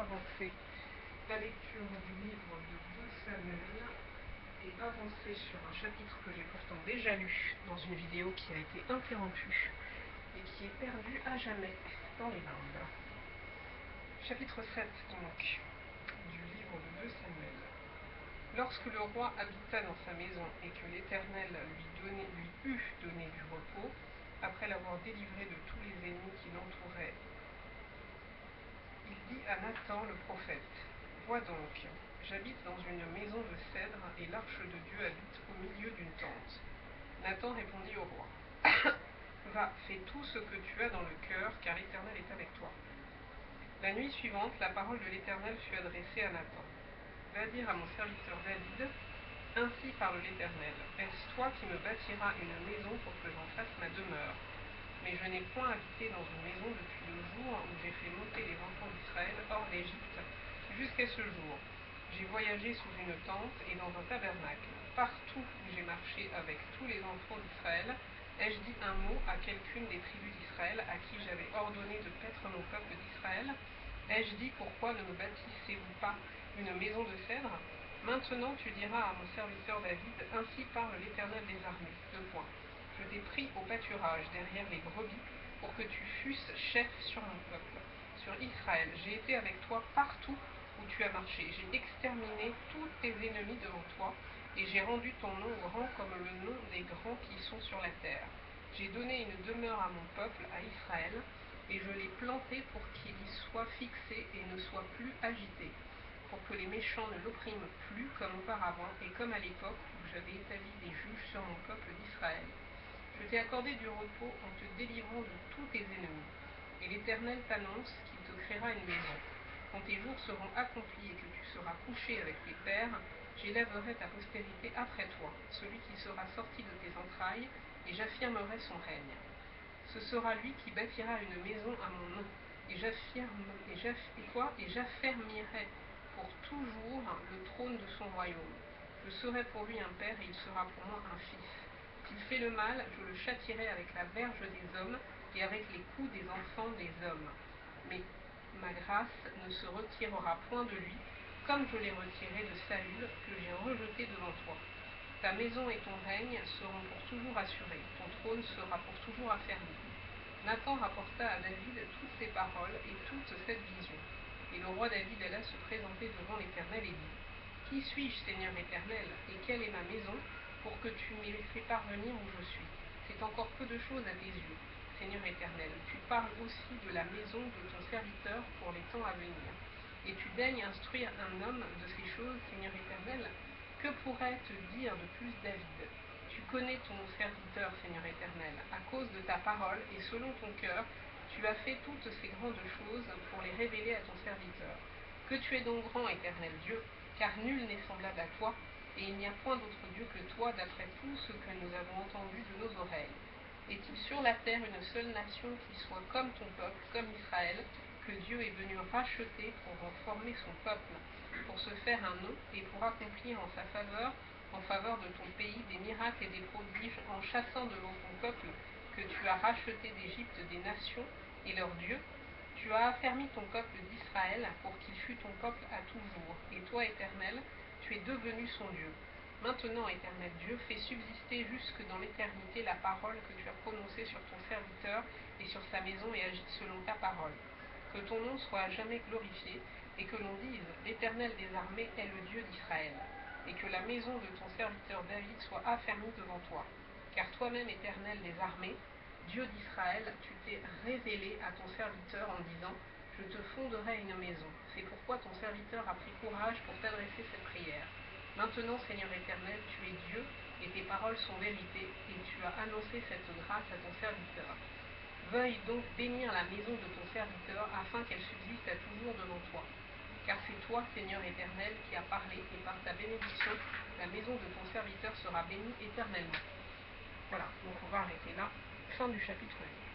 avancer la lecture du livre de 2 Samuel et avancer sur un chapitre que j'ai pourtant déjà lu dans une vidéo qui a été interrompue et qui est perdu à jamais dans les limbes. Chapitre 7 donc du livre de 2 Samuel. Lorsque le roi habita dans sa maison et que l'Éternel lui eut donné du repos, après l'avoir délivré de tous les ennemis qui l'entouraient, il dit à Nathan le prophète: Vois donc, j'habite dans une maison de cèdre et l'arche de Dieu habite au milieu d'une tente. Nathan répondit au roi: Va, fais tout ce que tu as dans le cœur, car l'Éternel est avec toi. La nuit suivante, la parole de l'Éternel fut adressée à Nathan. Va dire à mon serviteur David: Ainsi parle l'Éternel, est-ce toi qui me bâtiras une maison pour que j'en fasse ma demeure? Mais je n'ai point habité dans une maison depuis le jour où j'ai fait monter les enfants d'Israël hors d'Égypte jusqu'à ce jour. J'ai voyagé sous une tente et dans un tabernacle. Partout où j'ai marché avec tous les enfants d'Israël, ai-je dit un mot à quelqu'une des tribus d'Israël à qui j'avais ordonné de paître mon peuple d'Israël? Ai-je dit: pourquoi ne me bâtissez-vous pas une maison de cèdre? Maintenant tu diras à mon serviteur David: Ainsi parle l'Éternel des armées. Je t'ai pris au pâturage derrière les brebis pour que tu fusses chef sur mon peuple, sur Israël. J'ai été avec toi partout où tu as marché. J'ai exterminé tous tes ennemis devant toi et j'ai rendu ton nom grand comme le nom des grands qui sont sur la terre. J'ai donné une demeure à mon peuple, à Israël, et je l'ai planté pour qu'il y soit fixé et ne soit plus agité, pour que les méchants ne l'oppriment plus comme auparavant et comme à l'époque où j'avais établi des juges sur mon peuple d'Israël. Je t'ai accordé du repos en te délivrant de tous tes ennemis. Et l'Éternel t'annonce qu'il te créera une maison. Quand tes jours seront accomplis et que tu seras couché avec tes pères, j'élèverai ta postérité après toi, celui qui sera sorti de tes entrailles, et j'affirmerai son règne. Ce sera lui qui bâtira une maison à mon nom, et j'affermirai pour toujours le trône de son royaume. Je serai pour lui un père et il sera pour moi un fils. S'il fait le mal, je le châtierai avec la verge des hommes et avec les coups des enfants des hommes. Mais ma grâce ne se retirera point de lui, comme je l'ai retiré de Saül, que j'ai rejeté devant toi. Ta maison et ton règne seront pour toujours assurés, ton trône sera pour toujours affermi. Nathan rapporta à David toutes ces paroles et toute cette vision. Et le roi David alla se présenter devant l'Éternel et dit: Qui suis-je, Seigneur Éternel, et quelle est ma maison, pour que tu m'aies fait parvenir où je suis? C'est encore peu de choses à tes yeux, Seigneur Éternel. Tu parles aussi de la maison de ton serviteur pour les temps à venir. Et tu daignes instruire un homme de ces choses, Seigneur Éternel. Que pourrait te dire de plus David? Tu connais ton serviteur, Seigneur Éternel. À cause de ta parole et selon ton cœur, tu as fait toutes ces grandes choses pour les révéler à ton serviteur. Que tu es donc grand, Éternel Dieu, car nul n'est semblable à toi, et il n'y a point d'autre Dieu que toi, d'après tout ce que nous avons entendu de nos oreilles. Est-il sur la terre une seule nation qui soit comme ton peuple, comme Israël, que Dieu est venu racheter pour en former son peuple, pour se faire un nom et pour accomplir en faveur de ton pays, des miracles et des prodiges, en chassant devant ton peuple que tu as racheté d'Égypte des nations et leurs dieux? Tu as affermi ton peuple d'Israël pour qu'il fût ton peuple à toujours. Et toi, Éternel, tu es devenu son Dieu. Maintenant, Éternel Dieu, fais subsister jusque dans l'éternité la parole que tu as prononcée sur ton serviteur et sur sa maison, et agis selon ta parole. Que ton nom soit à jamais glorifié, et que l'on dise: L'Éternel des armées est le Dieu d'Israël. Et que la maison de ton serviteur David soit affermie devant toi. Car toi-même, Éternel des armées, Dieu d'Israël, tu t'es révélé à ton serviteur en disant: Je te fonderai une maison. C'est pourquoi ton serviteur a pris courage pour t'adresser cette prière. Maintenant, Seigneur Éternel, tu es Dieu, et tes paroles sont vérité, et tu as annoncé cette grâce à ton serviteur. Veuille donc bénir la maison de ton serviteur, afin qu'elle subsiste à toujours devant toi. Car c'est toi, Seigneur Éternel, qui as parlé, et par ta bénédiction, la maison de ton serviteur sera bénie éternellement. Voilà, donc on va arrêter là. Fin du chapitre 8.